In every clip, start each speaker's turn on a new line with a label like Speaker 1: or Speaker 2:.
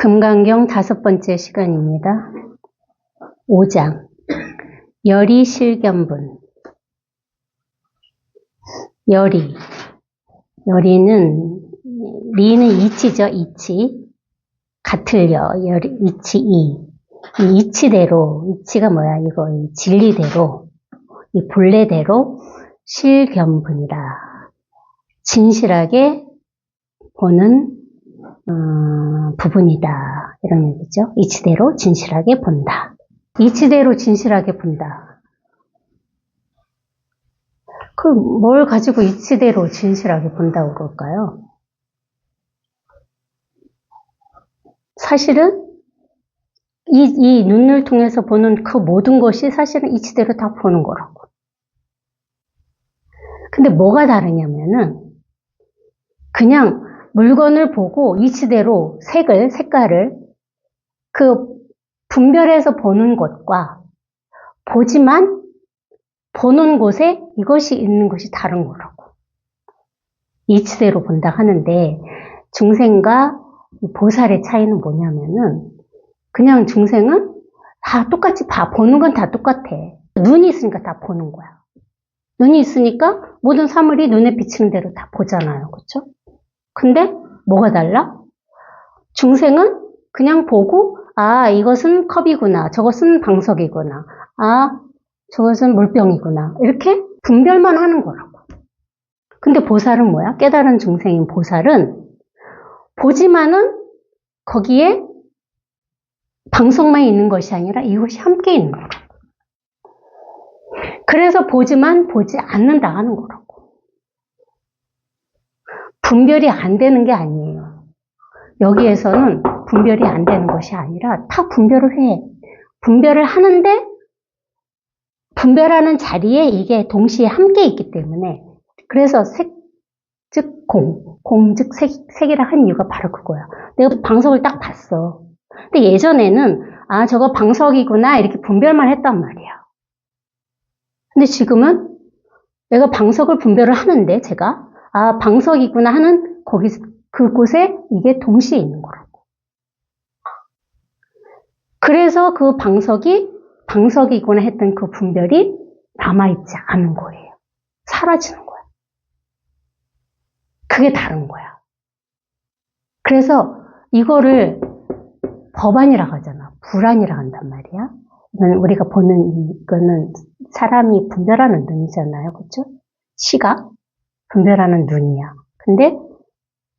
Speaker 1: 금강경 5번째 시간입니다. 5장 열이 실견분. 열이는 리는 이치죠. 이치 같을 이치 이 이치대로, 이치가 뭐야 이거, 이 진리대로, 이 본래대로 실견분이라 진실하게 보는 부분이다, 이런 얘기죠. 이치대로 진실하게 본다. 이치대로 진실하게 본다. 뭘 가지고 이치대로 진실하게 본다고 그럴까요? 사실은 이 눈을 통해서 보는 그 모든 것이 사실은 이치대로 다 보는 거라고. 근데 뭐가 다르냐면은 그냥 물건을 보고 이치대로 색깔을 그 분별해서 보는 것과 보지만 보는 곳에 이것이 있는 것이 다른 거라고. 이치대로 본다 하는데 중생과 보살의 차이는 뭐냐면은 그냥 중생은 다 똑같이 보는 건 다 똑같아. 눈이 있으니까 다 보는 거야. 눈이 있으니까 모든 사물이 눈에 비치는 대로 다 보잖아요. 그렇죠? 근데 뭐가 달라? 중생은 그냥 보고 이것은 컵이구나, 저것은 방석이구나, 저것은 물병이구나, 이렇게 분별만 하는 거라고. 근데 보살은 뭐야? 깨달은 중생인 보살은 보지만은 거기에 방석만 있는 것이 아니라 이것이 함께 있는 거라고. 그래서 보지만 보지 않는다 하는 거라고. 분별이 안 되는 게 아니에요. 여기에서는 분별이 안 되는 것이 아니라 다 분별을 해. 분별을 하는데 분별하는 자리에 이게 동시에 함께 있기 때문에, 그래서 색 즉 공 즉 색이라 한 이유가 바로 그거야. 내가 방석을 딱 봤어. 근데 예전에는 저거 방석이구나 이렇게 분별만 했단 말이야. 근데 지금은 내가 방석을 분별을 하는데 제가 방석이구나 하는 그곳에 이게 동시에 있는 거라고. 그래서 그 방석이구나 했던 그 분별이 남아있지 않은 거예요. 사라지는 거야. 그게 다른 거야. 그래서 이거를 법안이라고 하잖아. 불안이라고 한단 말이야. 우리가 보는 이거는 사람이 분별하는 눈이잖아요. 그렇죠? 시각 분별하는 눈이야. 근데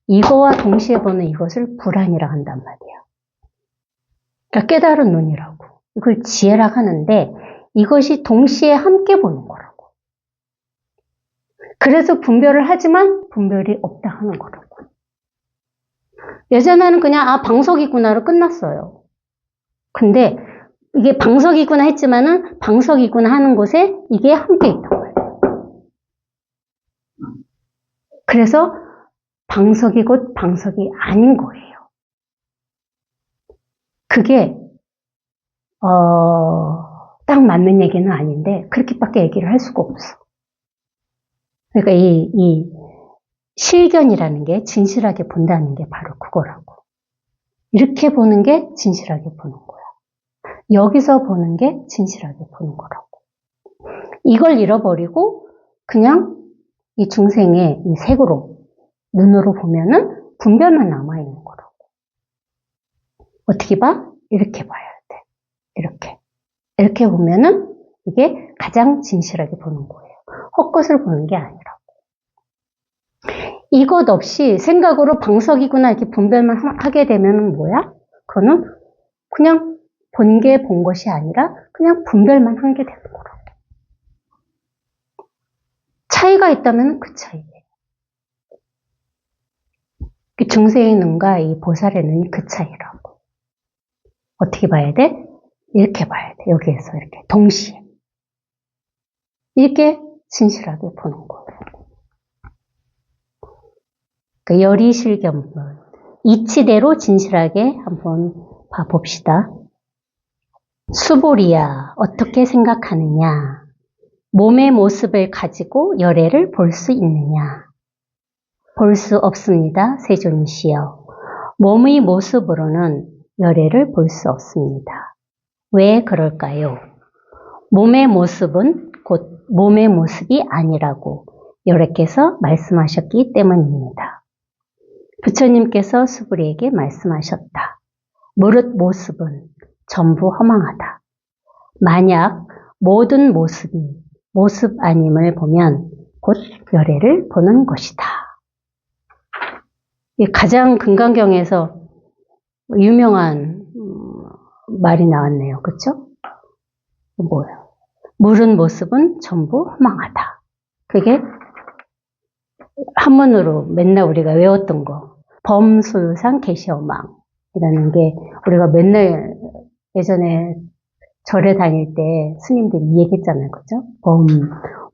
Speaker 1: 이거와 동시에 보는 이것을 불안이라고 한단 말이야. 그러니까 깨달은 눈이라고. 이걸 지혜라고 하는데 이것이 동시에 함께 보는 거라고. 그래서 분별을 하지만 분별이 없다 하는 거라고. 예전에는 그냥 방석이구나로 끝났어요. 근데 이게 방석이구나 했지만은 방석이구나 하는 곳에 이게 함께 있던 거예요. 그래서 방석이 곧 방석이 아닌 거예요. 그게 딱 맞는 얘기는 아닌데 그렇게밖에 얘기를 할 수가 없어. 그러니까 이 실견이라는 게 진실하게 본다는 게 바로 그거라고. 이렇게 보는 게 진실하게 보는 거야. 여기서 보는 게 진실하게 보는 거라고. 이걸 잃어버리고 그냥 이 중생의 이 색으로, 눈으로 보면은 분별만 남아있는 거라고. 어떻게 봐? 이렇게 봐야 돼. 이렇게 보면은 이게 가장 진실하게 보는 거예요. 헛것을 보는 게 아니라고. 이것 없이 생각으로 방석이구나 이렇게 분별만 하게 되면은 뭐야? 그거는 그냥 본 게 본 것이 아니라 그냥 분별만 한 게 되는 거라고. 차이가 있다면 그 차이예요. 중생의 눈과 이 보살의 눈이 그 차이라고. 어떻게 봐야 돼? 이렇게 봐야 돼. 여기에서 이렇게 동시에. 이렇게 진실하게 보는 거예요. 그러니까 열이실견분. 이치대로 진실하게 한번 봐봅시다. 수보리야, 어떻게 생각하느냐? 몸의 모습을 가지고 열애를 볼 수 있느냐? 볼 수 없습니다. 세존시여. 몸의 모습으로는 열애를 볼 수 없습니다. 왜 그럴까요? 몸의 모습은 곧 몸의 모습이 아니라고 여래께서 말씀하셨기 때문입니다. 부처님께서 수부리에게 말씀하셨다. 무릇 모습은 전부 허망하다. 만약 모든 모습이 모습 아님을 보면 곧 열애를 보는 것이다. 가장 금강경에서 유명한 말이 나왔네요. 그렇죠? 뭐예요? 물은 모습은 전부 허망하다. 그게 한문으로 맨날 우리가 외웠던 거. 범소유상 계시어망이라는 게 우리가 맨날 예전에 절에 다닐 때 스님들이 이 얘기했잖아요. 그죠?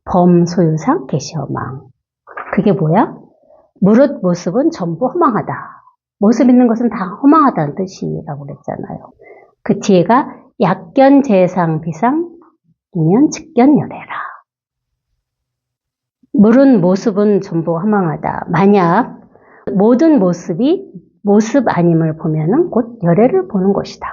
Speaker 1: 범소유상 계시어망. 그게 뭐야? 무릇 모습은 전부 허망하다. 모습 있는 것은 다 허망하다는 뜻이라고 그랬잖아요. 그 뒤에가 약견 재상 비상 이면 직견 열애라. 물은 모습은 전부 허망하다. 만약 모든 모습이 모습 아님을 보면은 곧 열애를 보는 것이다.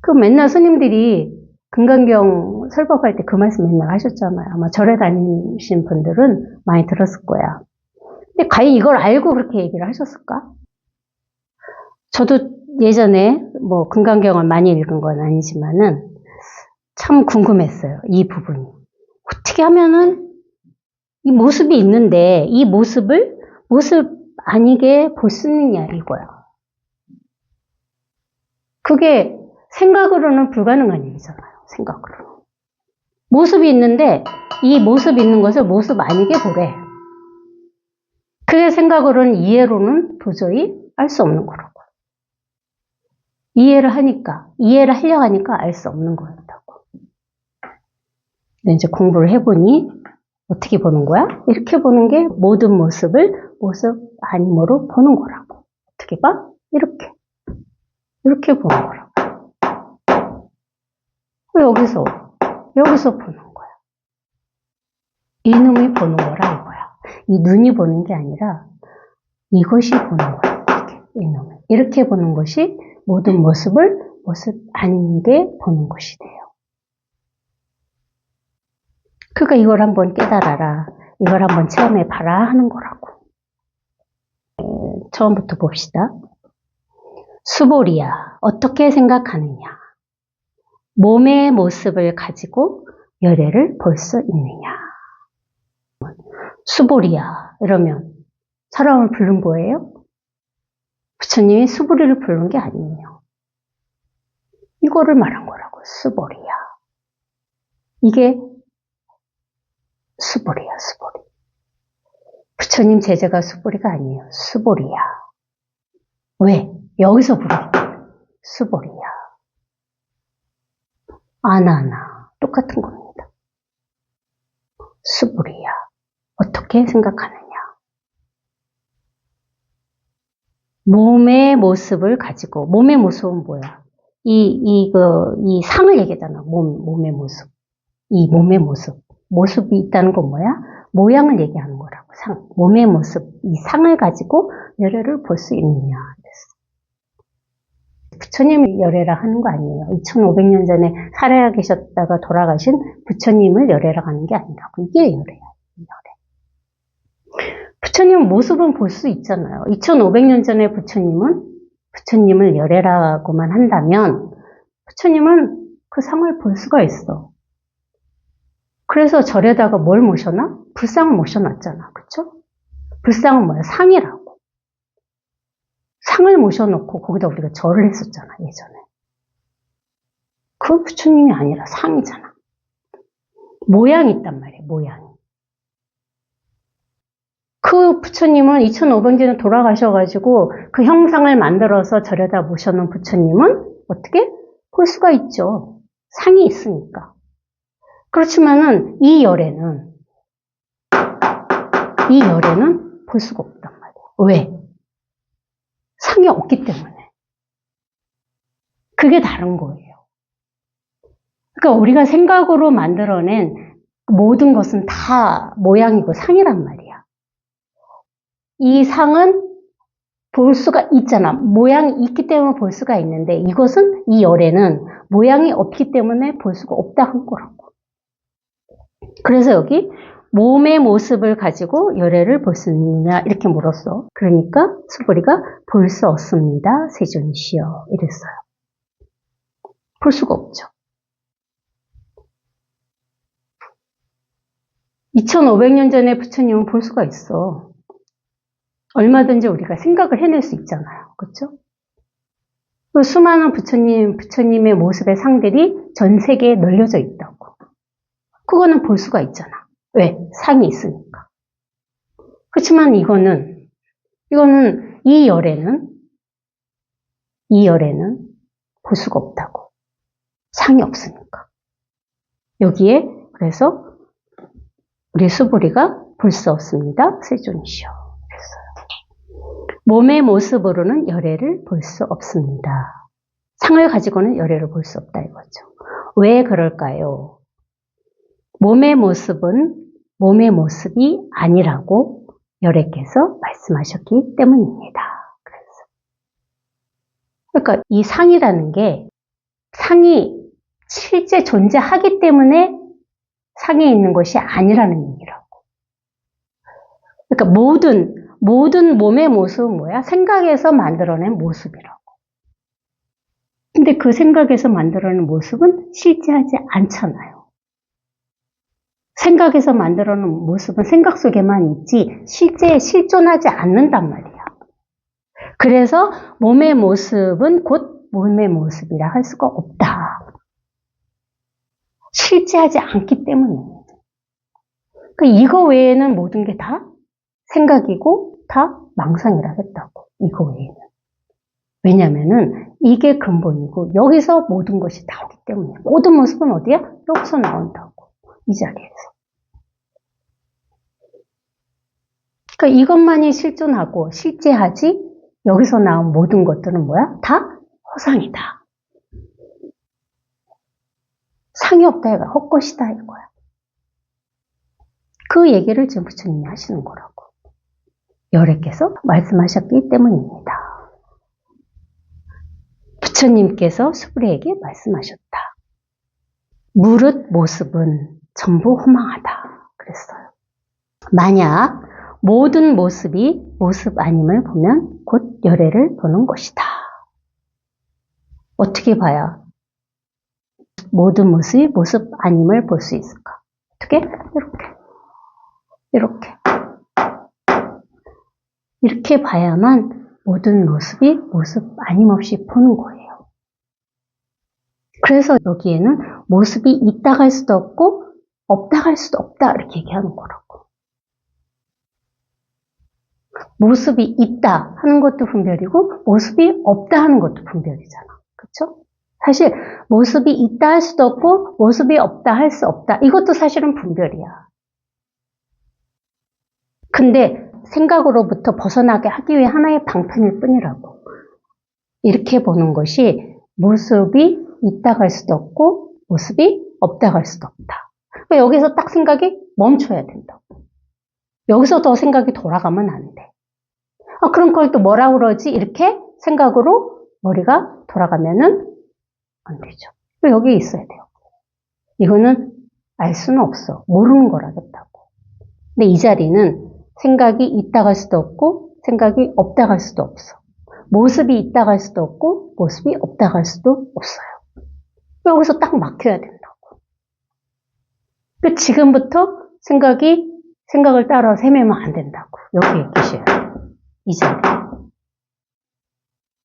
Speaker 1: 그 맨날 스님들이 금강경 설법할 때 그 말씀 맨날 하셨잖아요. 아마 절에 다니신 분들은 많이 들었을 거야. 근데 과연 이걸 알고 그렇게 얘기를 하셨을까? 저도 예전에 뭐 금강경을 많이 읽은 건 아니지만은 참 궁금했어요. 이 부분이. 어떻게 하면은 이 모습이 있는데 이 모습을 모습 아니게 볼 수 있느냐 이거야. 그게 생각으로는 불가능한 일이잖아요. 생각으로. 모습이 있는데 이 모습 있는 것을 모습 아니게 보래. 그게 생각으로는 이해로는 도저히 알 수 없는 거라고. 이해를 하려고 하니까 알 수 없는 거였다고. 근데 이제 공부를 해보니 어떻게 보는 거야? 이렇게 보는 게 모든 모습을 모습 아님으로 보는 거라고. 어떻게 봐? 이렇게 보는 거라고. 여기서 보는 거야. 이놈이 보는 거라 이거야. 이 눈이 보는 게 아니라 이것이 보는 거야. 이놈이. 이렇게 보는 것이 모든 모습을 모습 아닌 게 보는 것이 돼요. 그러니까 이걸 한번 깨달아라. 이걸 한번 체험해봐라 하는 거라고. 처음부터 봅시다. 수보리야, 어떻게 생각하느냐? 몸의 모습을 가지고 열애를 볼 수 있느냐? 수보리야, 이러면 사람을 부른 거예요? 부처님이 수보리를 부른 게 아니에요. 이거를 말한 거라고, 수보리야. 이게 수보리야, 수보리. 부처님 제자가 수보리가 아니에요. 수보리야. 왜? 여기서 부르니까 수보리야. 아나나 똑같은 겁니다. 수보리야. 어떻게 생각하느냐? 몸의 모습을 가지고, 몸의 모습은 뭐야? 이 상을 얘기하잖아. 몸의 모습. 이 몸의 모습. 모습이 있다는 건 뭐야? 모양을 얘기하는 거라고. 상. 몸의 모습. 이 상을 가지고 열애를 볼 수 있느냐. 부처님을 열애라 하는 거 아니에요. 2500년 전에 살아야 계셨다가 돌아가신 부처님을 열애라 하는 게 아니라고. 이게 열애야. 열애. 부처님 모습은 볼 수 있잖아요. 2500년 전에 부처님을 열애라고만 한다면 부처님은 그 상을 볼 수가 있어. 그래서 절에다가 뭘 모셔놔? 불상을 모셔놨잖아. 그쵸? 불상은 뭐야? 상이라고. 상을 모셔놓고 거기다 우리가 절을 했었잖아. 예전에. 그 부처님이 아니라 상이잖아. 모양이 있단 말이에요. 모양이. 그 부처님은 2500년에 돌아가셔가지고 그 형상을 만들어서 절에다 모셔놓은 부처님은 어떻게? 볼 수가 있죠. 상이 있으니까. 그렇지만은 이 열애는 볼 수가 없단 말이에요. 왜? 상이 없기 때문에. 그게 다른 거예요. 그러니까 우리가 생각으로 만들어낸 모든 것은 다 모양이고 상이란 말이야. 이 상은 볼 수가 있잖아. 모양이 있기 때문에 볼 수가 있는데 이것은, 이 열애는 모양이 없기 때문에 볼 수가 없다 한 거라고. 그래서 여기 몸의 모습을 가지고 열애를 볼 수 있느냐 이렇게 물었어. 그러니까 수부리가 볼 수 없습니다. 세존이시여 이랬어요. 볼 수가 없죠. 2500년 전에 부처님은 볼 수가 있어. 얼마든지 우리가 생각을 해낼 수 있잖아요. 그렇죠? 수많은 부처님의 모습의 상들이 전 세계에 널려져 있다고. 그거는 볼 수가 있잖아. 왜? 상이 있으니까. 그렇지만 이거는 이 열애는 볼 수가 없다고. 상이 없으니까. 여기에 그래서 우리 수부리가 볼 수 없습니다. 세존이시여. 그랬어요. 몸의 모습으로는 열애를 볼 수 없습니다. 상을 가지고는 열애를 볼 수 없다 이거죠. 왜 그럴까요? 몸의 모습은 몸의 모습이 아니라고 열애께서 말씀하셨기 때문입니다. 그러니까 이 상이라는 게 상이 실제 존재하기 때문에 상에 있는 것이 아니라는 얘기라고. 그러니까 모든 몸의 모습은 뭐야? 생각에서 만들어낸 모습이라고. 근데 그 생각에서 만들어낸 모습은 실제하지 않잖아요. 생각에서 만들어낸 모습은 생각 속에만 있지 실제에 실존하지 않는단 말이야. 그래서 몸의 모습은 곧 몸의 모습이라 할 수가 없다. 실제하지 않기 때문에. 그러니까 이거 외에는 모든 게 다 생각이고 다 망상이라겠다고. 이거 외에는. 왜냐면은 이게 근본이고 여기서 모든 것이 나오기 때문에. 모든 모습은 어디야? 여기서 나온다고. 이 자리에서. 그러니까 이것만이 실존하고 실제하지 여기서 나온 모든 것들은 뭐야? 다 허상이다. 상이 없다 이거야. 헛것이다 이거야. 그 얘기를 지금 부처님이 하시는 거라고. 열애께서 말씀하셨기 때문입니다. 부처님께서 수부리에게 말씀하셨다. 무릇 모습은 전부 허망하다. 그랬어요. 만약 모든 모습이 모습 아님을 보면 곧 열애를 보는 것이다. 어떻게 봐야 모든 모습이 모습 아님을 볼 수 있을까? 어떻게? 이렇게 봐야만 모든 모습이 모습 아님없이 보는 거예요. 그래서 여기에는 모습이 있다 할 수도 없고 없다 할 수도 없다 이렇게 얘기하는 거라고. 모습이 있다 하는 것도 분별이고 모습이 없다 하는 것도 분별이잖아. 그렇죠? 사실 모습이 있다 할 수도 없고 모습이 없다 할 수 없다. 이것도 사실은 분별이야. 근데 생각으로부터 벗어나게 하기 위해 하나의 방편일 뿐이라고. 이렇게 보는 것이 모습이 있다 할 수도 없고 모습이 없다 할 수도 없다. 그러니까 여기서 딱 생각이 멈춰야 된다고. 여기서 더 생각이 돌아가면 안 돼. 그런 걸 또 뭐라 그러지? 이렇게 생각으로 머리가 돌아가면은 안 되죠. 여기 있어야 돼요. 이거는 알 수는 없어. 모르는 거라겠다고. 근데 이 자리는 생각이 있다 할 수도 없고 생각이 없다 할 수도 없어. 모습이 있다 할 수도 없고 모습이 없다 할 수도 없어요. 여기서 딱 막혀야 된다고. 지금부터 생각을 따라 헤매면 안 된다고. 여기에 계셔야 돼요. 이 자리에.